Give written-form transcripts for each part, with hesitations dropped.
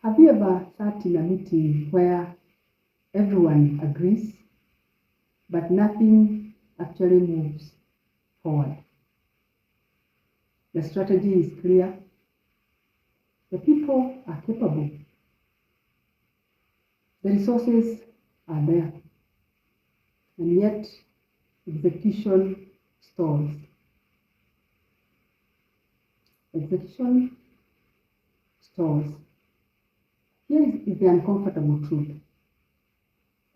Have you ever sat in a meeting where everyone agrees, but nothing actually moves forward? The strategy is clear, the people are capable, the resources are there, and yet execution stalls. Execution stalls. Here is the uncomfortable truth.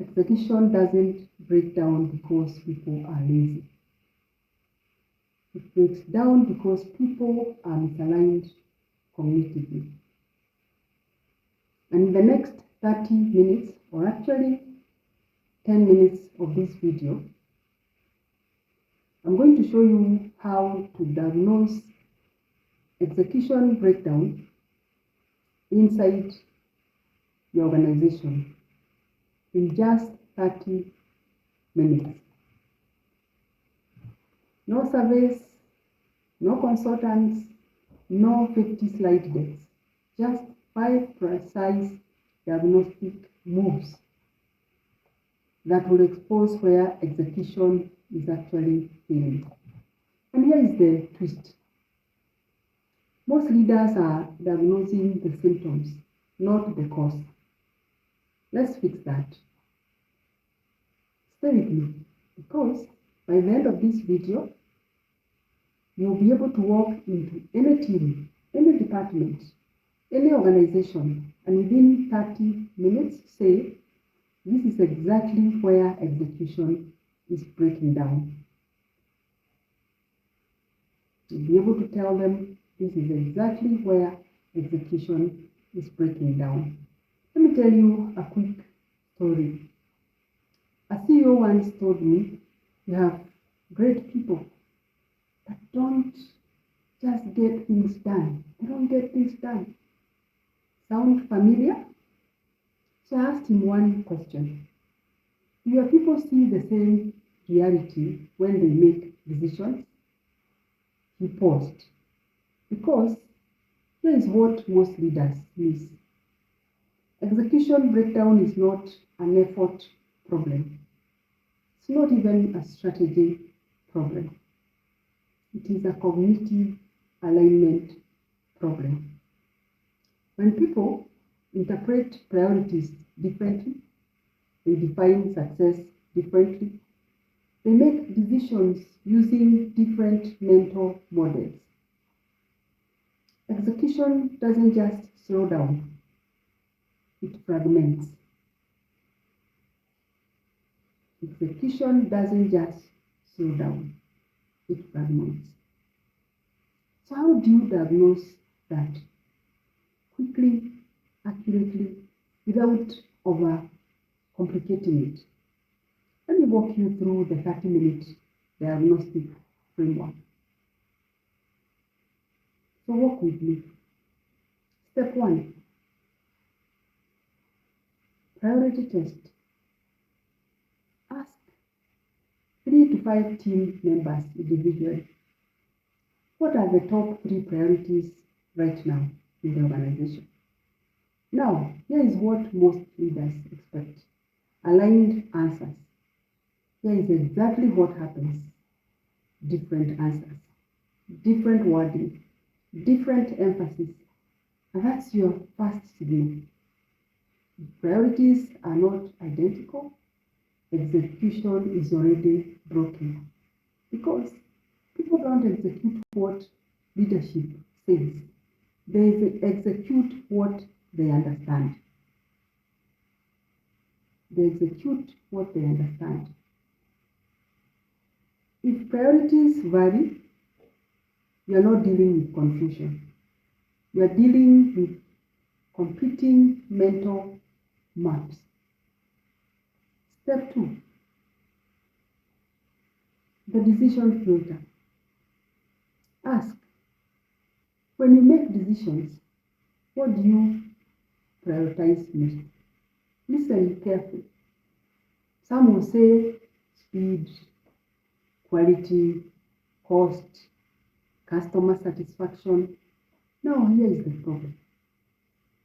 Execution doesn't break down because people are lazy. It breaks down because people are misaligned cognitively. And in the next 30 minutes, or actually 10 minutes of this video, I'm going to show you how to diagnose execution breakdown inside your organization in just 30 minutes. No surveys, no consultants, no 50 slide decks, just 5 precise diagnostic moves that will expose where execution is actually failing. And here is the twist. Most leaders are diagnosing the symptoms, not the cause. Let's fix that. Stay with me, because by the end of this video, you'll be able to walk into any team, any department, any organization, and within 30 minutes say, this is exactly where execution is breaking down. You'll be able to tell them, this is exactly where execution is breaking down. Let me tell you a quick story. A CEO once told me, you have great people that don't just get things done. They don't get things done. Sound familiar? So I asked him one question. Do your people see the same reality when they make decisions? He paused. Because here is what most leaders miss. Execution breakdown is not an effort problem. It's not even a strategy problem. It is a cognitive alignment problem. When people interpret priorities differently, they define success differently, they make decisions using different mental models. Execution doesn't just slow down, it fragments. Execution doesn't just slow down, it fragments. So how do you diagnose that? Quickly, accurately, without over-complicating it. Let me walk you through the 30-minute diagnostic framework. So walk with me. Step 1. Priority test. Ask 3 to 5 team members individually. What are the top 3 priorities right now in the organization? Now, here is what most leaders expect. Aligned answers. Here is exactly what happens. Different answers, different wording, different emphasis. And that's your first signal. If priorities are not identical, execution is already broken. Because people don't execute what leadership says. They execute what they understand. They execute what they understand. If priorities vary, you are not dealing with confusion. You are dealing with competing mental maps. Step 2. The decision filter. Ask, when you make decisions, what do you prioritize most? Listen carefully. Some will say speed, quality, cost, customer satisfaction. Now here is the problem.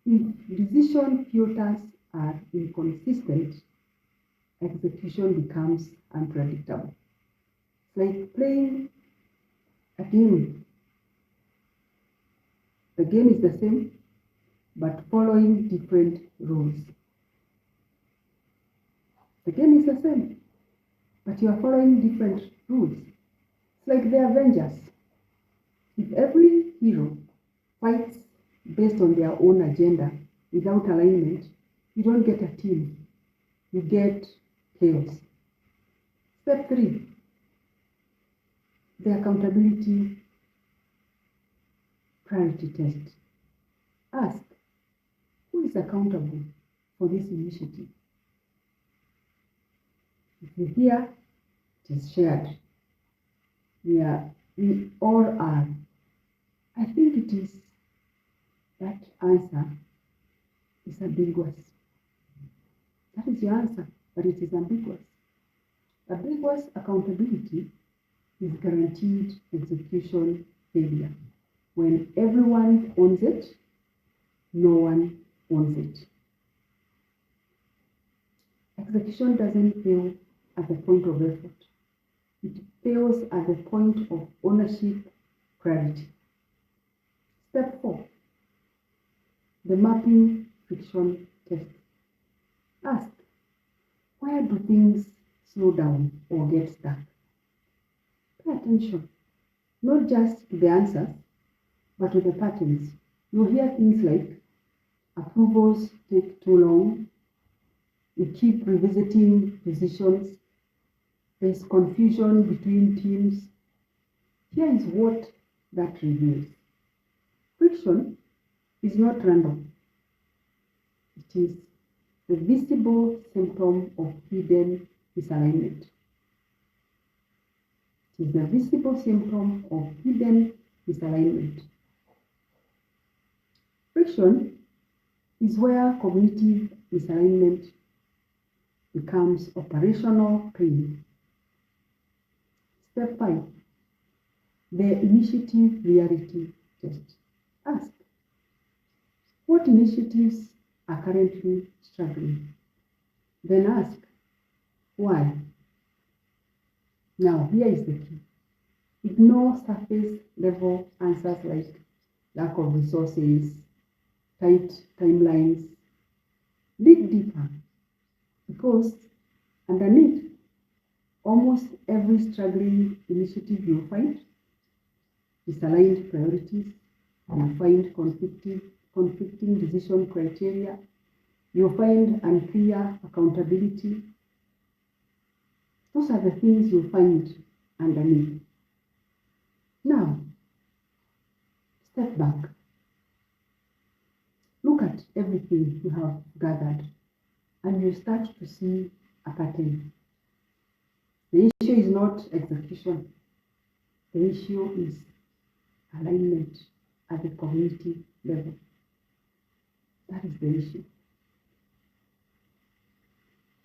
If decision filters are inconsistent, execution becomes unpredictable. It's like playing a game. The game is the same, but following different rules. The game is the same, but you are following different rules. It's like the Avengers. If every hero fights based on their own agenda without alignment, you don't get a team. You get chaos. Step 3, the accountability priority test. Ask, who is accountable for this initiative? If you hear it is shared, we all are. I think it is that answer is ambiguous. That is your answer, but it is ambiguous. Ambiguous accountability is guaranteed execution failure. When everyone owns it, no one owns it. Execution doesn't fail at the point of effort. It fails at the point of ownership priority. Step 4, the mapping friction test. Ask, where do things slow down or get stuck? Pay attention, not just to the answers, but to the patterns. You'll hear things like, approvals take too long, we keep revisiting decisions, there's confusion between teams. Here is what that reveals. Friction is not random. It is the visible symptom of hidden misalignment. It is the visible symptom of hidden misalignment. Friction is where cognitive misalignment becomes operational pain. Step 5, the initiative reality test. Ask, what initiatives are currently struggling? Then ask, why? Now, here is the key. Ignore surface level answers like lack of resources, tight timelines. Dig deeper, because underneath almost every struggling initiative you'll find misaligned priorities, you'll find conflicting decision criteria, you'll find unclear accountability. Those are the things you'll find underneath. Now, step back. Look at everything you have gathered, and you start to see a pattern. The issue is not execution. The issue is alignment at the cognitive level. That is the issue.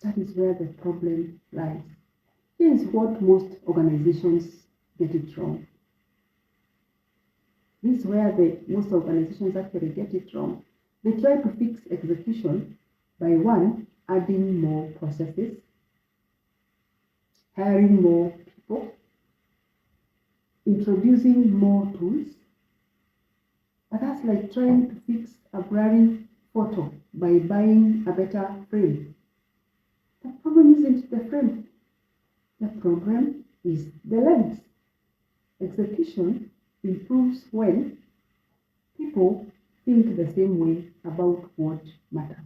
That is where the problem lies. Here is what most organizations get it wrong. This is where most organizations actually get it wrong. They try to fix execution by one, adding more processes, hiring more people, introducing more tools. But that's like trying to fix a blurry photo by buying a better frame. The problem isn't the frame. The problem is the lens. Execution improves when people think the same way about what matters.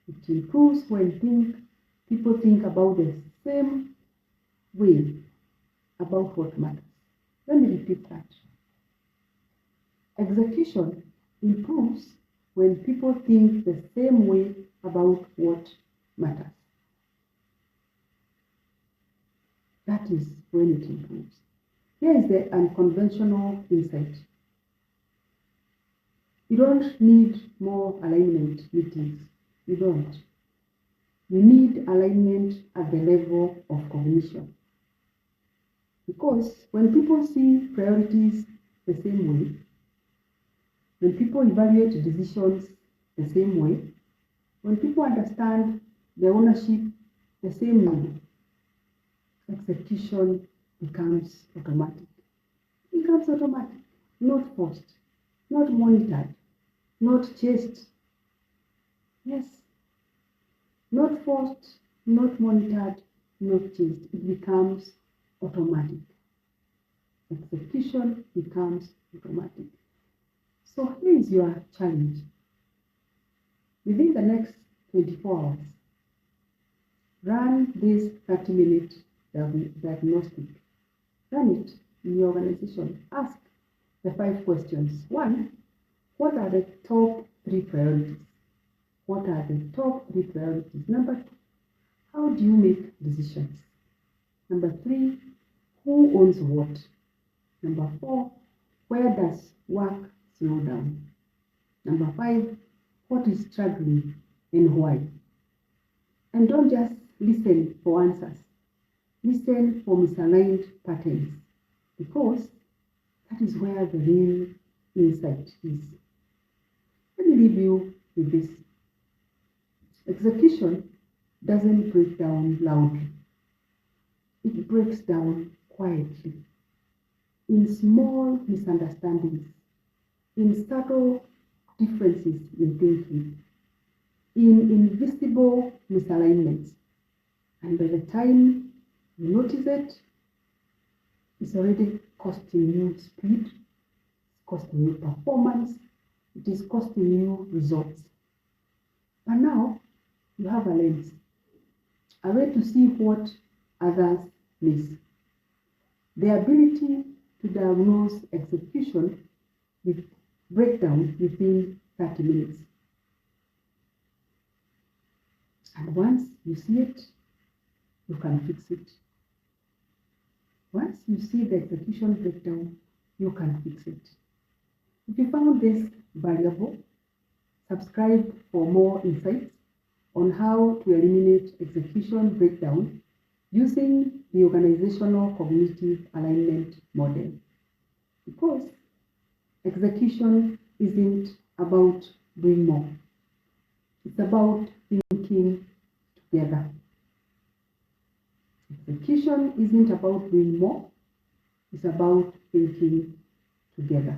It improves when people think about the same way about what matters. Let me repeat that. Execution improves when people think the same way about what matters. That is when it improves. Here is the unconventional insight. You don't need more alignment meetings. You don't. You need alignment at the level of cognition. Because when people see priorities the same way, when people evaluate decisions the same way, when people understand the ownership the same way, execution becomes automatic. It becomes automatic, not forced, not monitored, not chased. Yes, not forced, not monitored, not chased. It becomes automatic. Execution becomes automatic. So here is your challenge. Within the next 24 hours, run this 30-minute diagnostic. Run it in your organization. Ask the 5 questions. 1, what are the top 3 priorities? What are the top 3 priorities? Number 2, how do you make decisions? Number 3, who owns what? Number 4, where does work slow down? Number 5, what is struggling and why? And don't just listen for answers. Listen for misaligned patterns, because that is where the real insight is. Let me leave you with this. Execution doesn't break down loudly. It breaks down quietly, in small misunderstandings, in subtle differences in thinking, in invisible misalignments. And by the time you notice it, it's already costing you speed, it's costing you performance, it is costing you results. But now you have a lens, a way to see what others miss. The ability to diagnose execution with breakdown within 30 minutes. And once you see it, you can fix it. Once you see the execution breakdown, you can fix it. If you found this valuable, subscribe for more insights on how to eliminate execution breakdown using the organizational cognitive alignment model. Because execution isn't about doing more. It's about thinking together. Execution isn't about doing more. It's about thinking together.